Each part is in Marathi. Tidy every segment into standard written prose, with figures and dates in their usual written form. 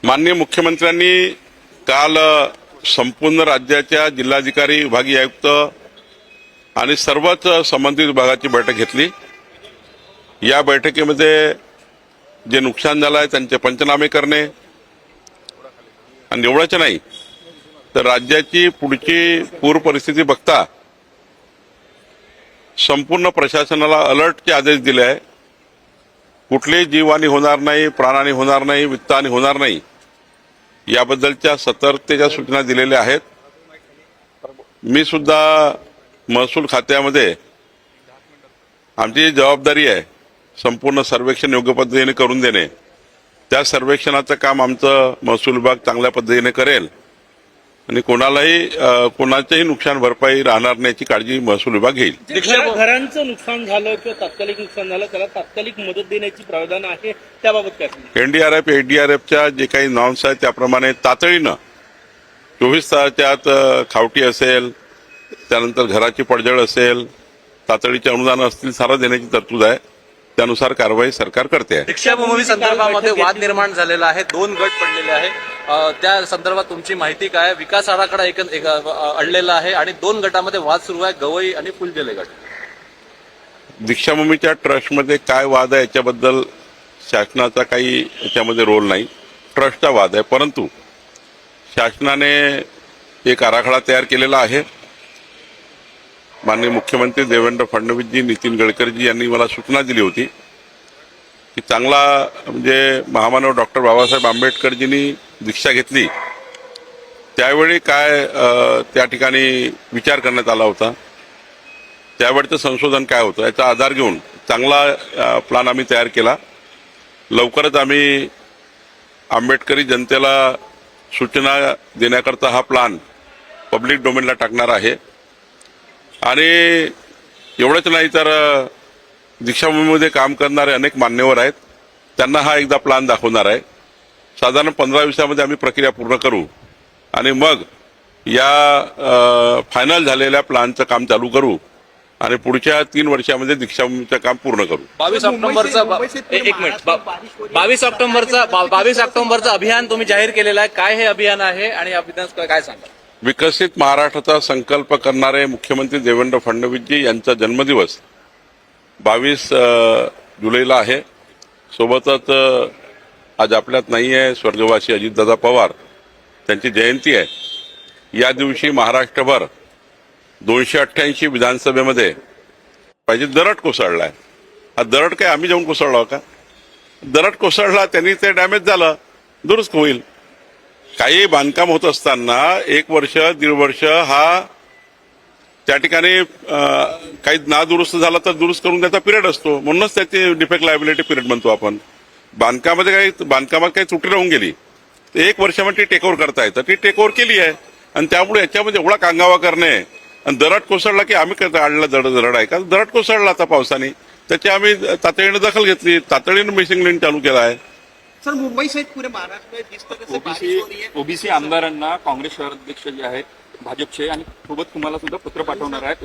माननीय मुख्यमंत्र्यांनी काल संपूर्ण राज्याच्या जिल्हाधिकारी, विभागीय आयुक्त आणि सर्वच संबंधित विभागाची बैठक घेतली। या बैठकीमध्ये जे नुकसान झालं आहे त्यांचे पंचनामे करणे आणि एवढंच नाही तर राज्याची पुढची पूर परिस्थिती बघता संपूर्ण प्रशासनाला अलर्टचे आदेश दिले आहे। कुठलीही जीवहानी होणार नाही, प्राणहानी होणार नाही, वित्तहानी होणार नाही याबद्दलच्या सतर्कतेच्या सूचना दिलेल्या आहेत। मी सुद्धा महसूल खात्यामध्ये आमची जबाबदारी आहे संपूर्ण सर्वेक्षण योग्य पद्धतीने करून देणे। त्या सर्वेक्षणाचं काम आमचं महसूल विभाग चांगल्या पद्धतीने करेल आणि कोणाचंही नुकसान भरपाई राहणार नाही याची काळजी महसूल विभाग घेईल। घरांचं नुकसान झालं किंवा तात्कालिक नुकसान झालं त्याला तात्कालिक मदत देण्याची प्रावधान आहे, त्याबाबत काय सांगाल? एनडीआरएफ, एडीआरएफच्या जे काही नॉर्म्स आहेत त्याप्रमाणे तातडीनं 24 तासाच्या आत खावटी असेल, त्यानंतर घराची पडझड असेल, तातडीचे अनुदान असतील, सारं देण्याची तरतूद आहे। त्यानुसार कारवाई सरकार करते आहे। दीक्षाभूमी संदर्भामध्ये वाद निर्माण झालेला आहे, 2 गट पडलेले आहे, त्या संदर्भात तुमची माहिती काय? विकास आराखडा अडलेला आहे आणि 2 गटामध्ये वाद सुरू आहे, गवई आणि फुलजले गट। दीक्षाभूमीच्या ट्रस्टमध्ये काय वाद आहे याच्याबद्दल शासनाचा काही याच्यामध्ये रोल नाही, ट्रस्टचा वाद आहे। परंतु शासनाने एक आराखडा तयार केलेला आहे। माननीय मुख्यमंत्री देवेंद्र फडणवीसजी, नितीन गडकरीजी यांनी मला सूचना दिली होती की चांगला म्हणजे महामानव डॉक्टर बाबासाहेब आंबेडकरजींनी दीक्षा घेतली त्यावेळी काय त्या ठिकाणी विचार करण्यात आला होता, त्यावेळचं संशोधन काय होतं याचा आधार घेऊन चांगला प्लॅन आम्ही तयार केला। लवकरच आम्ही आंबेडकरी जनतेला सूचना देण्याकरता हा प्लॅन पब्लिक डोमेनला टाकणार आहे। आणि एवढंच नाही तर दीक्षाभूमीमध्ये काम करणारे अनेक मान्यवर आहेत, त्यांना हा एकदा प्लॅन दाखवणार आहे। साधारण 15 दिवसामध्ये आम्ही प्रक्रिया पूर्ण करू आणि मग या फायनल झालेल्या प्लॅनचं काम चालू करू आणि पुढच्या 3 वर्षामध्ये दीक्षाभूमीचं काम पूर्ण करू। 22 ऑक्टोबरचा अभियान तुम्ही जाहीर केलेलं आहे, काय हे अभियान आहे आणि या अभियान काय सांगा? विकसित महाराष्ट्राचा संकल्प करणारे मुख्यमंत्री देवेंद्र फडणवीसजी यांचा जन्मदिवस 22 जुलैला आहे। सोबतच आज आपल्यात नाही आहे स्वर्गवासी अजितदादा पवार, त्यांची जयंती आहे। या दिवशी महाराष्ट्रभर 288 विधानसभेमध्ये पाहिजे दरड कोसळलाय। हा दरड काय आम्ही जाऊन कोसळला का? दरड कोसळला, त्यांनी ते डॅमेज झालं, दुरुस्त होईल। काही बांधकाम होत असताना 1 वर्ष 1.5 वर्ष हा त्या ठिकाणी काही नादुरुस्त झाला तर दुरुस्त करून त्याचा पिरियड असतो, म्हणूनच त्याची डिफेक्ट लायबिलिटी पिरियड म्हणतो आपण। बांधकामात काही त्रुटी राहून गेली तर 1 वर्षामध्ये ती टेकओव्हर करता येतं, ती टेकओव्हर केली आहे। आणि त्यामुळे याच्यामध्ये एवढा कांगावा करणे आणि दरड कोसळला की आम्ही काढला दरड आहे का? दरड कोसळला आता पावसाने, त्याची आम्ही तातडीने दखल घेतली, तातडीने मिसिंग लिंक चालू केला आहे। सर, मुंबई सहित पुरे महाराष्ट्र जिस तरह से बारिश हो रही है, ओबीसी आमदारांना काँग्रेस शहराध्यक्ष जे आहेत भाजपचे आणि सोबत तुम्हाला सुद्धा पत्र पाठवणार आहेत।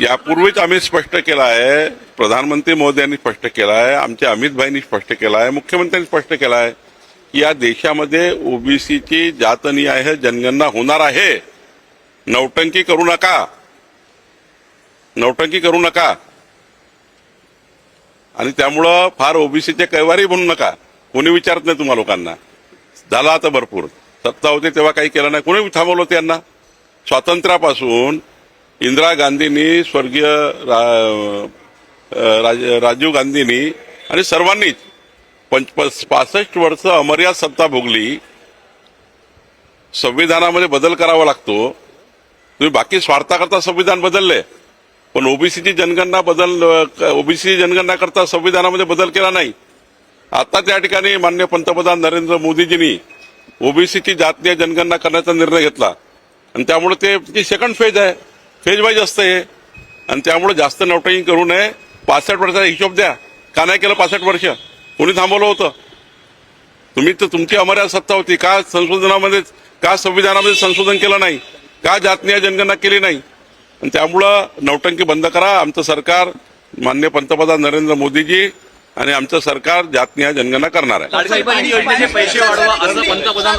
यापूर्वीच आम्ही स्पष्ट केलं आहे, प्रधानमंत्री मोदयांनी स्पष्ट केलं आहे, आमच्या अमित भाईंनी स्पष्ट केलं आहे, मुख्यमंत्र्यांनी स्पष्ट केलं आहे की या देशामध्ये ओबीसीची जातनिहाय जनगणना होणार आहे। नौटंकी करू नका, नौटंकी करू नका आणि त्यामुळं फार ओबीसीचे कैवारी बनू नका। कोणी विचारत नाही तुम्हा लोकांना, झाला आता भरपूर सत्ता होती तेव्हा काही केलं नाही, कोणी थांबवलं होतं यांना? स्वातंत्र्यापासून इंदिरा गांधींनी, स्वर्गीय राजीव गांधींनी आणि सर्वांनीच 65 वर्ष अमर्याद सत्ता भोगली। संविधानामध्ये बदल करावा लागतो, तुम्ही बाकी स्वार्थाकरता संविधान बदलले पण ओबीसीची जनगणना करता संविधानामध्ये बदल केला नाही। आता त्या ठिकाणी माननीय पंतप्रधान नरेंद्र मोदीजींनी ओबीसीची जातीय जनगणना करण्याचा निर्णय घेतला आणि त्यामुळे ते सेकंड फेज आहे, फेज वाईज असतं हे। आणि त्यामुळे जास्त नौटंकी करू नये। 65 वर्षाचा हिशोब द्या, का नाही केलं 65 वर्ष? कोणी थांबवलं होतं? तुम्ही तर तुमची अमर्याद सत्ता होती, का संविधानामध्ये संशोधन केलं नाही? का जातीय जनगणना केली नाही? आणि त्यामुळं नौटंकी बंद करा। आमचं सरकार, माननीय पंतप्रधान नरेंद्र मोदीजी आणि आमचं सरकार जातनिहाय जनगणना करणार आहे. लाडकी बहीण योजनेचे पैसे वाढवा असं पंतप्रधान